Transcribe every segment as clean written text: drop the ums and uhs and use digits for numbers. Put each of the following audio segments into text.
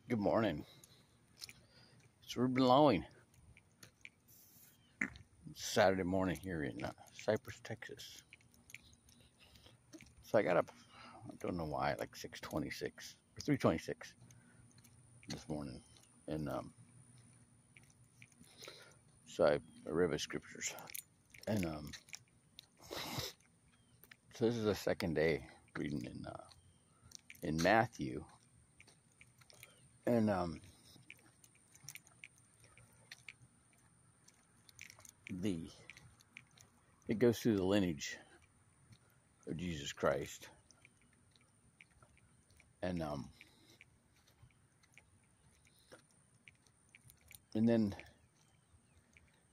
Good morning. It's Ruben Lowing. It's Saturday morning here in Cypress, Texas. So I got up, I don't know why, like 6:26 or 3:26 this morning. And so I read my scriptures. And so this is the second day reading in Matthew. And it goes through the lineage of Jesus Christ. And then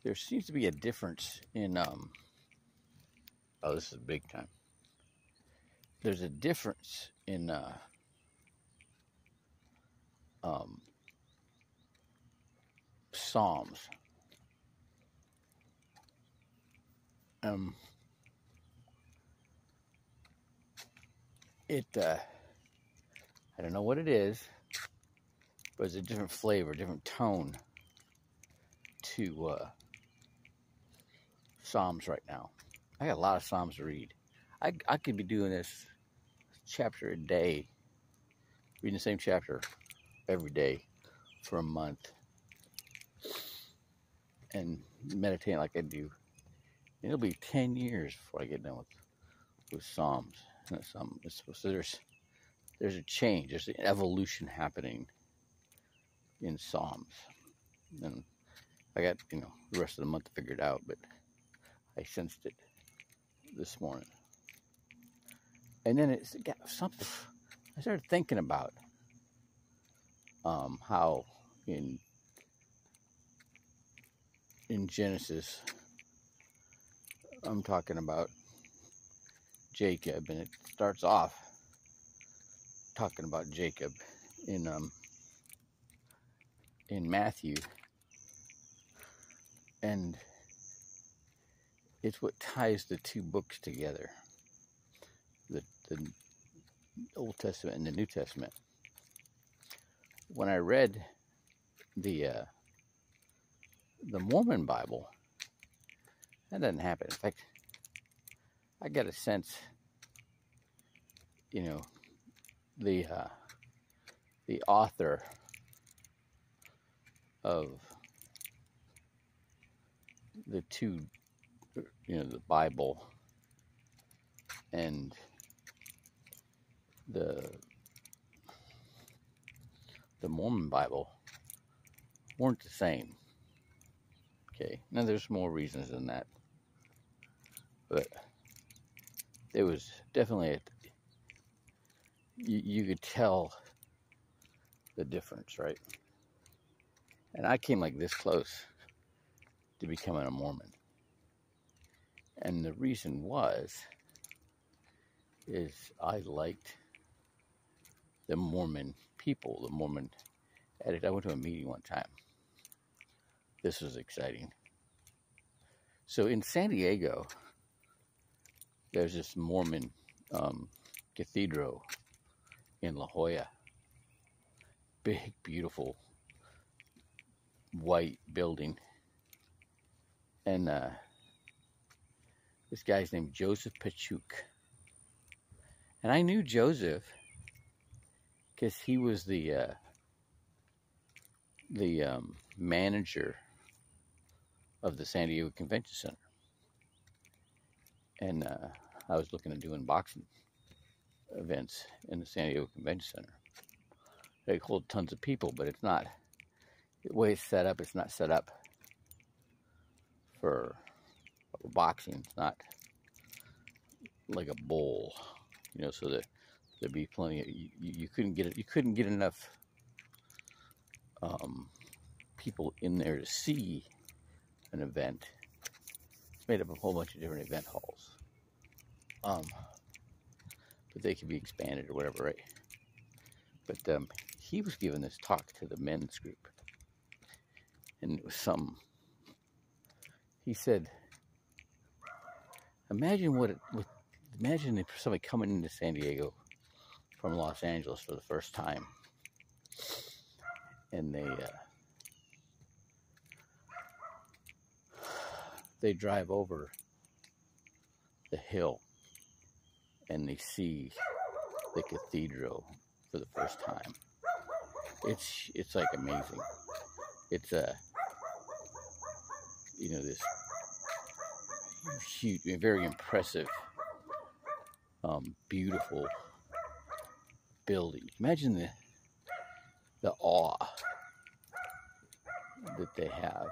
there seems to be a difference in this is big time. There's a difference in Psalms. I don't know what it is, but it's a different flavor, different tone to Psalms right now. I got a lot of Psalms to read. I could be doing this chapter a day, reading the same chapter every day for a month, and meditating like I do. It'll be 10 years before I get done with Psalms. So there's a change, there's an evolution happening in Psalms, and I got the rest of the month figured out, but I sensed it this morning. And then it's got something. I started thinking about how in Genesis, I'm talking about Jacob, and it starts off talking about Jacob in Matthew, and it's what ties the two books together, the Old Testament and the New Testament. When I read the Mormon Bible, that doesn't happen. In fact, I got a sense, the author of the two, the Bible and the Mormon Bible weren't the same. Okay, now there's more reasons than that, but there was definitely you could tell the difference, right? And I came like this close to becoming a Mormon, and the reason is I liked the Mormon people, the Mormon edit. I went to a meeting one time. This was exciting. So in San Diego, there's this Mormon cathedral in La Jolla. Big, beautiful, white building. And this guy's named Joseph Pachuk. And I knew Joseph because he was the manager of the San Diego Convention Center. And I was looking at doing boxing events in the San Diego Convention Center. They hold tons of people, but it's not, the way it's set up, it's not set up for boxing. It's not like a bowl, so that there'd be plenty of, you couldn't get enough people in there to see an event. It's made up of a whole bunch of different event halls, but they could be expanded or whatever, right? But he was giving this talk to the men's group, and it was he said, imagine imagine somebody coming into San Diego from Los Angeles for the first time, and they drive over the hill and they see the cathedral for the first time. It's like amazing. It's this huge, very impressive, beautiful building. Imagine the awe that they have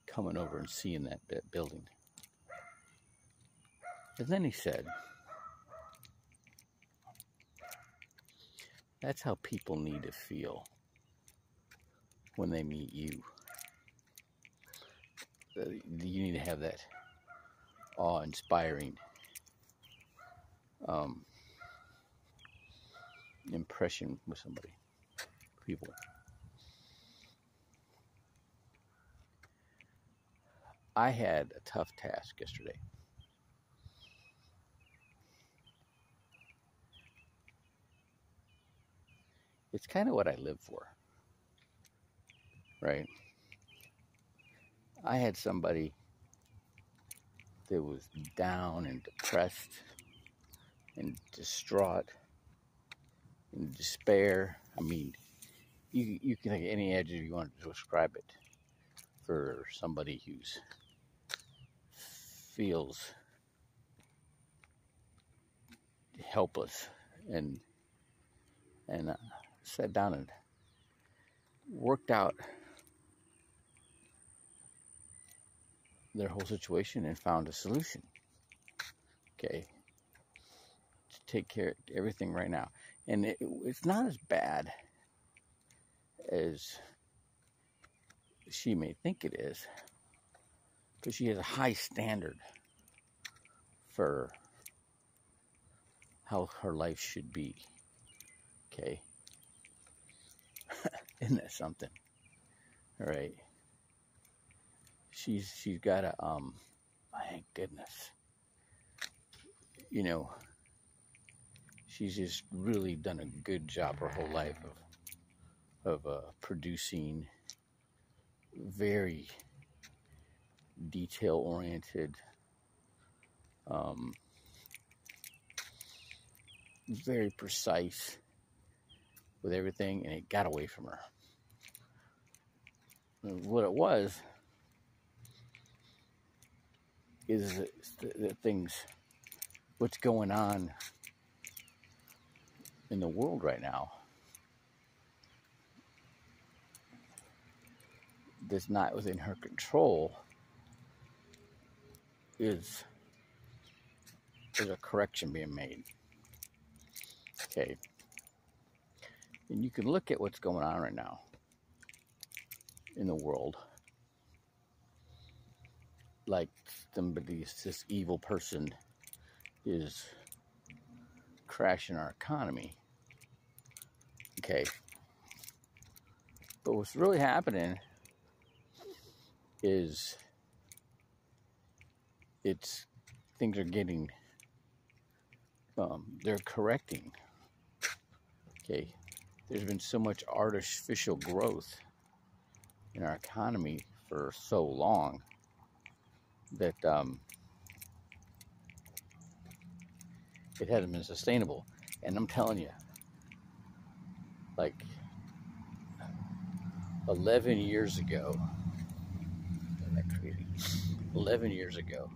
coming over and seeing that building. And then he said, that's how people need to feel when they meet you. You need to have that awe-inspiring impression with somebody, people. I had a tough task yesterday. It's kind of what I live for, right? I had somebody that was down and depressed and distraught and despair. I mean, you can take any adjective you want to describe it for somebody who feels helpless, and sat down and worked out their whole situation and found a solution. Okay, to take care of everything right now, and it's not as bad as she may think it is, because she has a high standard for how her life should be. Okay, isn't that something? All right, she's got a thank goodness, she's just really done a good job her whole life of producing very detail-oriented, very precise with everything, and it got away from her. And what it was is the things, what's going on in the world right now that's not within her control is there's a correction being made. Okay. And you can look at what's going on right now in the world. Like this evil person is crashing our economy. Okay. But what's really happening is things are getting, they're correcting. Okay. There's been so much artificial growth in our economy for so long that it hasn't been sustainable. And I'm telling you, like 11 years ago, isn't that crazy? 11 years ago,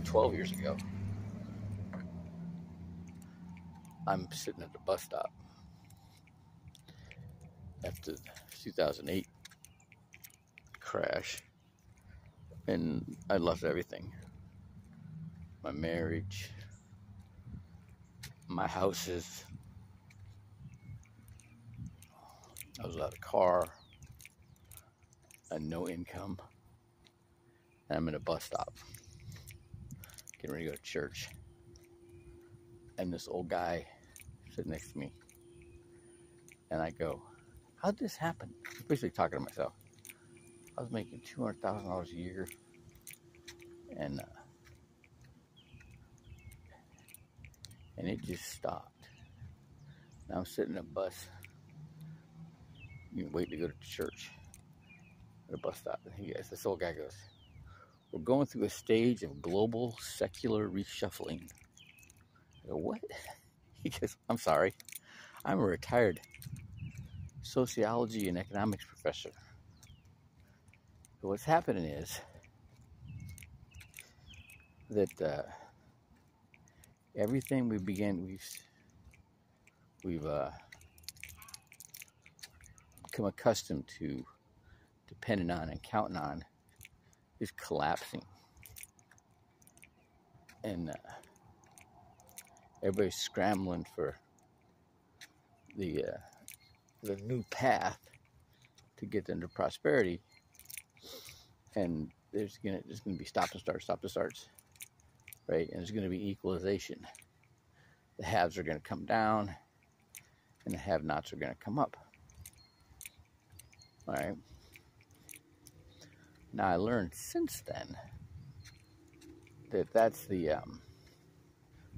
12 years ago, I'm sitting at the bus stop after the 2008 crash, and I lost everything. My marriage, my houses, I was without a car, I had no income, and I'm at a bus stop, getting ready to go to church, and this old guy sitting next to me, and I go, how'd this happen? I'm basically talking to myself. I was making $200,000 a year, and it just stopped. And I'm sitting in a bus, waiting to go to church at a bus stop. And this old guy goes, "We're going through a stage of global secular reshuffling." I go, "What?" He goes, "I'm sorry. I'm a retired sociology and economics professor. But what's happening is that everything we've become accustomed to, depending on and counting on, is collapsing, and everybody's scrambling for the new path to get into prosperity, and there's gonna be stop and starts, right? And there's gonna be equalization. The haves are gonna come down, and the have-nots are gonna come up. All right. Now I learned since then that that's the,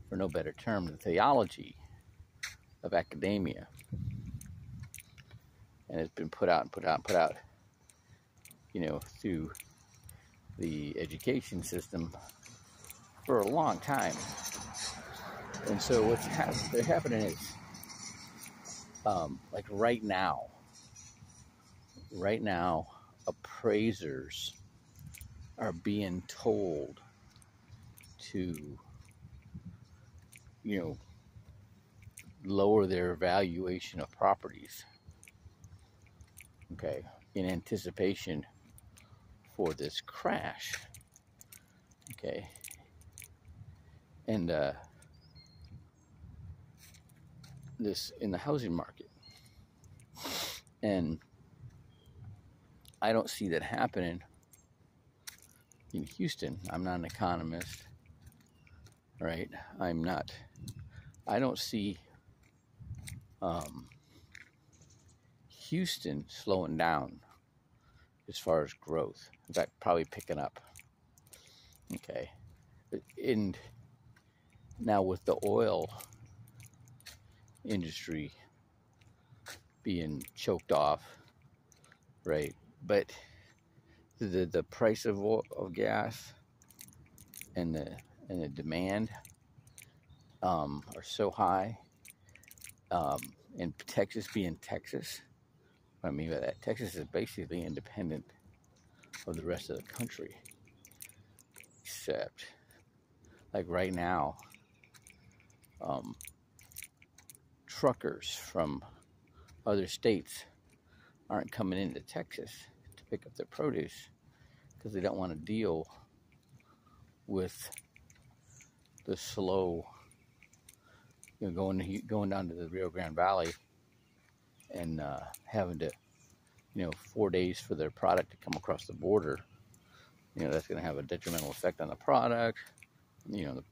for no better term, the theology of academia, and it's been put out, through the education system for a long time. And so what's happening is, like right now, appraisers are being told to, lower their valuation of properties, okay, in anticipation for this crash, okay, and this in the housing market, and I don't see that happening in Houston. I'm not an economist, right? I don't see Houston slowing down as far as growth. In fact, probably picking up. Okay. And now with the oil industry being choked off, right? But the price of gas and the demand are so high. And Texas being Texas, what I mean by that, Texas is basically independent of the rest of the country, except like right now, truckers from other states aren't coming into Texas to pick up their produce because they don't want to deal with the slow, going down to the Rio Grande Valley and having to, 4 days for their product to come across the border. That's going to have a detrimental effect on the product. The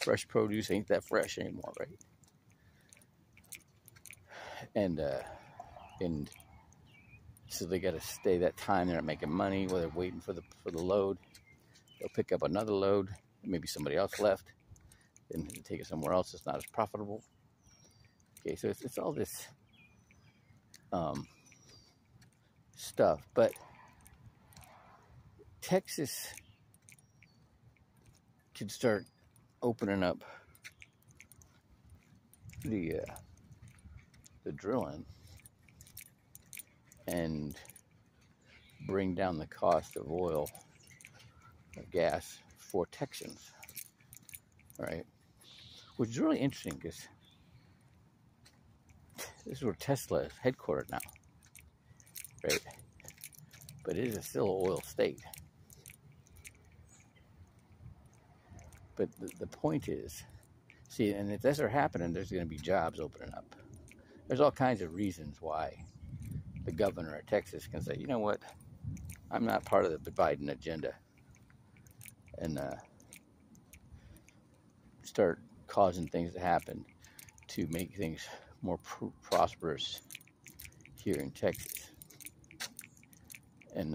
fresh produce ain't that fresh anymore, right? And so they got to stay that time. They're not making money while they're waiting for the load. They'll pick up another load. Maybe somebody else left, and take it somewhere else. It's not as profitable. Okay, so it's all this stuff, but Texas could start opening up the drilling and bring down the cost of oil or gas for Texans, right? Which is really interesting because this is where Tesla is headquartered now, right? But it is still an oil state. But the point is, see, and if that's happening, there's going to be jobs opening up. There's all kinds of reasons why the governor of Texas can say, you know what, I'm not part of the Biden agenda, and start causing things to happen to make things more prosperous here in Texas. And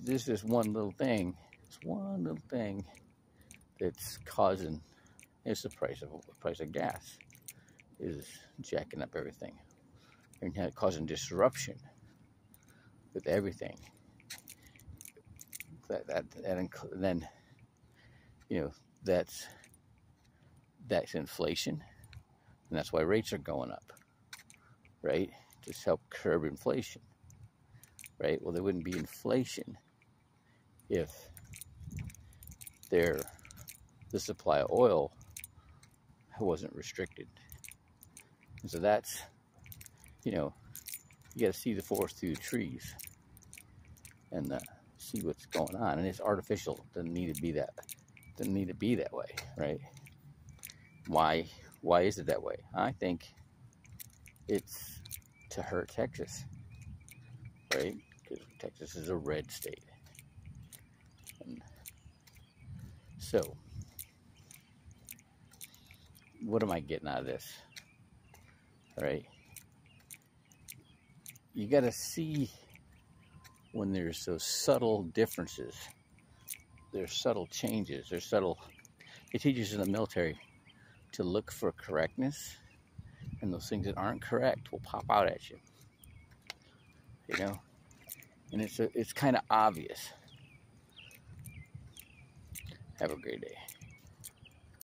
this is one little thing. It's one little thing that's causing It's the price of gas is jacking up everything and causing disruption with everything. Then that's inflation, and that's why rates are going up, right? To help curb inflation, right? Well, there wouldn't be inflation if the supply of oil wasn't restricted. And so that's, you got to see the forest through the trees and see what's going on. And it's artificial. It doesn't need to be that way, right? Why is it that way? I think it's to hurt Texas, right? Because Texas is a red state. And so, what am I getting out of this? All right. You got to see when there's those subtle differences, there's subtle changes, they teach us in the military to look for correctness, and those things that aren't correct will pop out at you, and it's kind of obvious. Have a great day.